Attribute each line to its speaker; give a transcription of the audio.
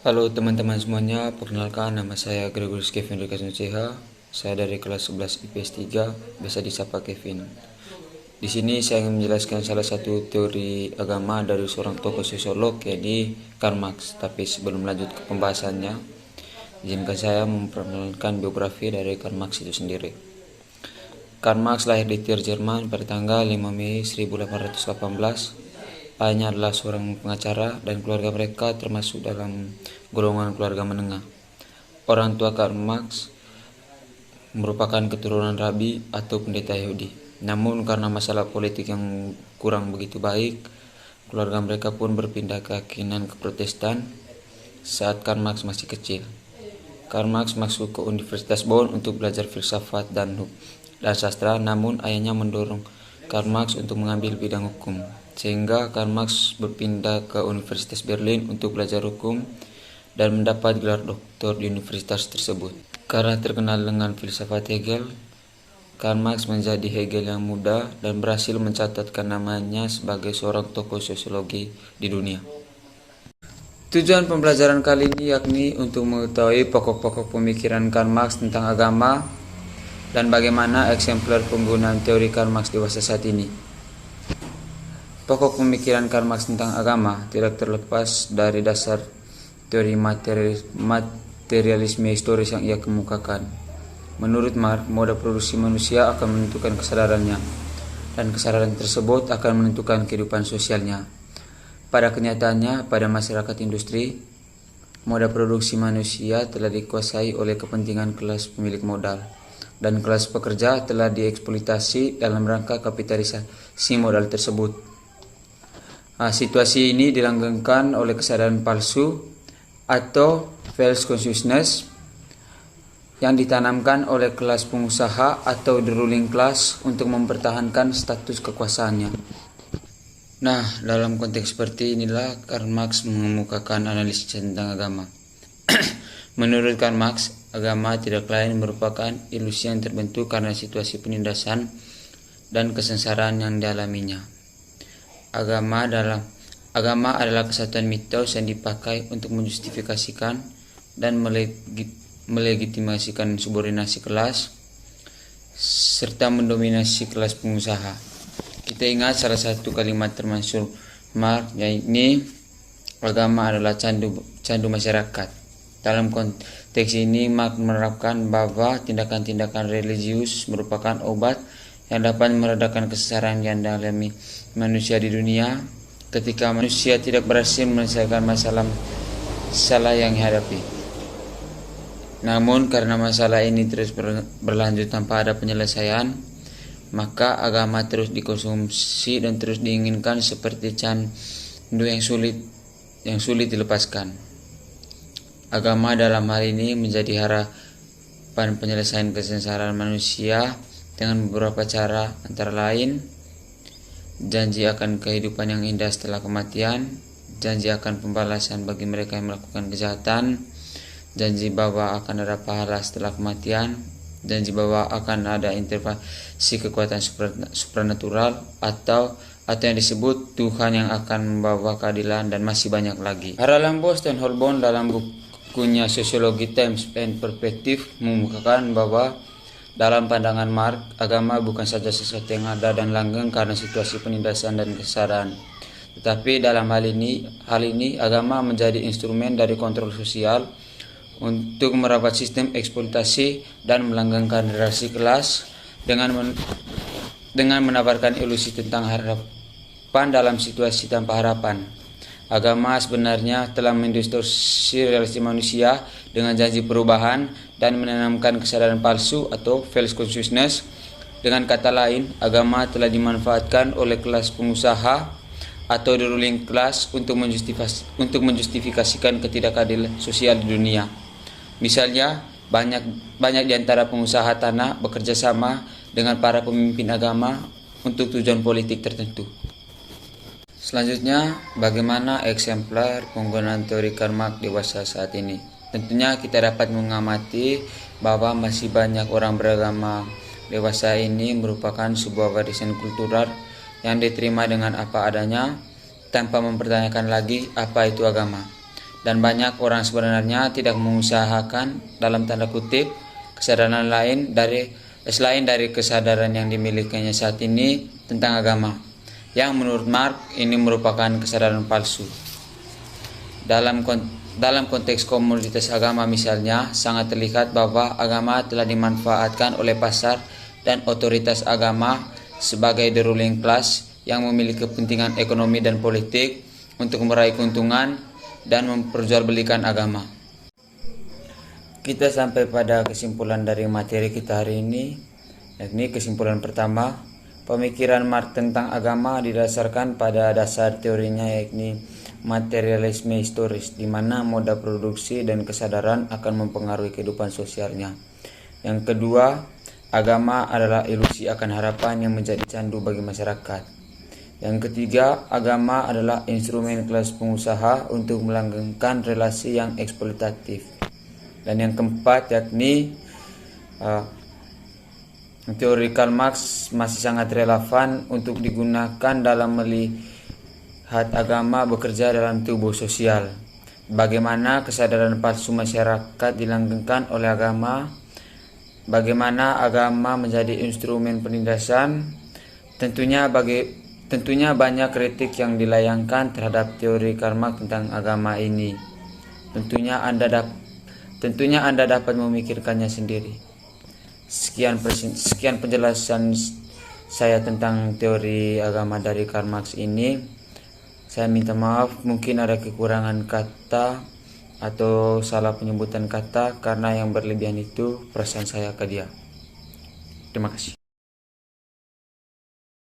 Speaker 1: Halo teman-teman semuanya, perkenalkan nama saya Gregorius Kevin Rikasunseha. Saya dari kelas 11 IPS 3, biasa disapa Kevin. Di sini saya ingin menjelaskan salah satu teori agama dari seorang tokoh sosiolog, yakni Karl Marx. Tapi sebelum lanjut ke pembahasannya, izinkan saya memperkenalkan biografi dari Karl Marx itu sendiri. Karl Marx lahir di Trier, Jerman pada tanggal 5 Mei 1818. Ayahnya adalah seorang pengacara dan keluarga mereka termasuk dalam golongan keluarga menengah. Orang tua Karl Marx merupakan keturunan rabi atau pendeta Yahudi. Namun karena masalah politik yang kurang begitu baik, keluarga mereka pun berpindah keyakinan ke Protestan saat Karl Marx masih kecil. Karl Marx masuk ke Universitas Bonn untuk belajar filsafat dan sastra, namun ayahnya mendorong Karl Marx untuk mengambil bidang hukum, sehingga Karl Marx berpindah ke Universitas Berlin untuk belajar hukum dan mendapat gelar doktor di universitas tersebut. Karena terkenal dengan filsafat Hegel, Karl Marx menjadi Hegel yang muda dan berhasil mencatatkan namanya sebagai seorang tokoh sosiologi di dunia. Tujuan pembelajaran kali ini yakni untuk mengetahui pokok-pokok pemikiran Karl Marx tentang agama dan bagaimana eksemplar penggunaan teori Karl Marx dewasa saat ini. Pokok pemikiran Karl Marx tentang agama tidak terlepas dari dasar teori materialisme historis yang ia kemukakan. Menurut Marx, moda produksi manusia akan menentukan kesadarannya, dan kesadaran tersebut akan menentukan kehidupan sosialnya. Pada kenyataannya, pada masyarakat industri, moda produksi manusia telah dikuasai oleh kepentingan kelas pemilik modal, dan kelas pekerja telah dieksploitasi dalam rangka kapitalisasi modal tersebut. Situasi ini dilanggengkan oleh kesadaran palsu atau false consciousness yang ditanamkan oleh kelas pengusaha atau the ruling class untuk mempertahankan status kekuasaannya. Nah, dalam konteks seperti inilah Karl Marx mengemukakan analisis tentang agama. Menurut Karl Marx, agama tidak lain merupakan ilusi yang terbentuk karena situasi penindasan dan kesengsaraan yang dialaminya. Agama adalah kesatuan mitos yang dipakai untuk menjustifikasikan dan melegitimasikan subordinasi kelas serta mendominasi kelas pengusaha. Kita ingat salah satu kalimat termasyhur Marx, yakni agama adalah candu masyarakat. Dalam konteks ini, Marx menerapkan bahwa tindakan-tindakan religius merupakan obat yang dapat meredakan kesesaran yang dialami manusia di dunia ketika manusia tidak berhasil menyelesaikan masalah yang dihadapi. Namun karena masalah ini terus berlanjut tanpa ada penyelesaian, maka agama terus dikonsumsi dan terus diinginkan seperti candu yang sulit dilepaskan. Agama dalam hal ini menjadi harapan penyelesaian kesengsaraan manusia dengan beberapa cara, antara lain janji akan kehidupan yang indah setelah kematian, janji akan pembalasan bagi mereka yang melakukan kejahatan, janji bahwa akan ada pahala setelah kematian, janji bahwa akan ada intervensi kekuatan supranatural atau yang disebut Tuhan yang akan membawa keadilan, dan masih banyak lagi. Harlan Bosch dan Holborn dalam bukunya Sosiologi Times and Perspective mengemukakan bahwa dalam pandangan Marx, agama bukan saja sesuatu yang ada dan langgeng karena situasi penindasan dan kesesaran. Tetapi dalam hal ini agama menjadi instrumen dari kontrol sosial untuk merawat sistem eksploitasi dan melanggengkan relasi kelas dengan menawarkan ilusi tentang harapan dalam situasi tanpa harapan. Agama sebenarnya telah mendistorsi relasi manusia dengan janji perubahan dan menanamkan kesadaran palsu atau false consciousness. Dengan kata lain, agama telah dimanfaatkan oleh kelas pengusaha atau the ruling class untuk menjustifikasikan ketidakadilan sosial di dunia. Misalnya, banyak di antara pengusaha tanah bekerja sama dengan para pemimpin agama untuk tujuan politik tertentu. Selanjutnya, bagaimana eksemplar penggunaan teori Karl Marx dewasa saat ini? Tentunya kita dapat mengamati bahwa masih banyak orang beragama dewasa ini merupakan sebuah warisan kultural yang diterima dengan apa adanya tanpa mempertanyakan lagi apa itu agama. Dan banyak orang sebenarnya tidak mengusahakan dalam tanda kutip kesadaran selain dari kesadaran yang dimilikinya saat ini tentang agama, yang menurut Mark ini merupakan kesadaran palsu. Dalam konteks komoditas agama misalnya, sangat terlihat bahwa agama telah dimanfaatkan oleh pasar dan otoritas agama sebagai the ruling class yang memiliki kepentingan ekonomi dan politik untuk meraih keuntungan dan memperjualbelikan agama. Kita sampai pada kesimpulan dari materi kita hari ini, yakni kesimpulan pertama, pemikiran Mark tentang agama didasarkan pada dasar teorinya yakni materialisme historis, di mana moda produksi dan kesadaran akan mempengaruhi kehidupan sosialnya. Yang kedua, agama adalah ilusi akan harapan yang menjadi candu bagi masyarakat. Yang ketiga, agama adalah instrumen kelas pengusaha untuk melanggengkan relasi yang eksploitatif. Dan yang keempat, yakni teori Karl Marx masih sangat relevan untuk digunakan dalam melihat agama bekerja dalam tubuh sosial. Bagaimana kesadaran palsu masyarakat dilanggengkan oleh agama, bagaimana agama menjadi instrumen penindasan. Tentunya banyak kritik yang dilayangkan terhadap teori Karl Marx tentang agama ini. Tentunya Anda dapat memikirkannya sendiri. Sekian penjelasan saya tentang teori agama dari Karl Marx ini. Saya minta maaf mungkin ada kekurangan kata atau salah penyebutan kata, karena yang berlebihan itu perasaan saya ke dia. Terima kasih.